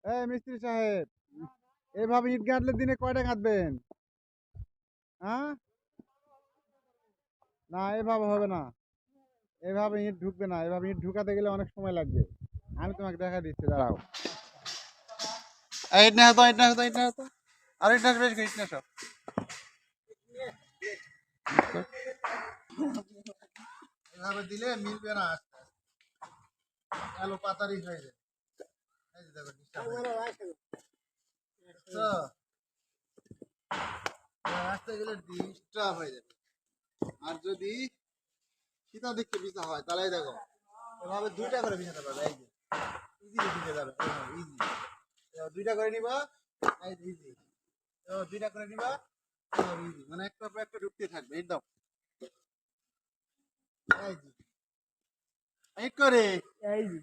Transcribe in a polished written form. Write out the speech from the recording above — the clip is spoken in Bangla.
এই মিস্ত্রি সাহেব, এভাবে ইট গাঁথলে দিনে কয়টা গাঁথবেন? হ্যাঁ, না এভাবে হবে না। এভাবে ইট ঢুকবে না, এভাবে ইট ঢুকাতে গেলে অনেক সময় লাগবে। আমি তোমাকে দেখা দিচ্ছি, দাঁড়াও। এই ইট না হতো, ইট না হতো, ইট না হতো। আর ইট না বেশ ইট না সব। এভাবে দিলে মিলবে না, আস্তে আস্তে আলো পাতারি হয়ে যায়। এই যে দেখো ডিস্টার্ব হয়ে যাচ্ছে। তো রাস্তা গেলে ডিস্টার্ব হয়ে যাবে। আর যদি সীতা দিককে বিছা হয় তাহলে দেখো এভাবে দুইটা করে বিছাতে পারবে। এই যে ইজি ঢুকে যাবে, ইজি। দুইটা করে নিবা, এই যে ইজি। দুইটা করে নিবা, ইজি। মানে একটা পর একটা ঢুকতে থাকবে একদম। এই যে এই করে এই যে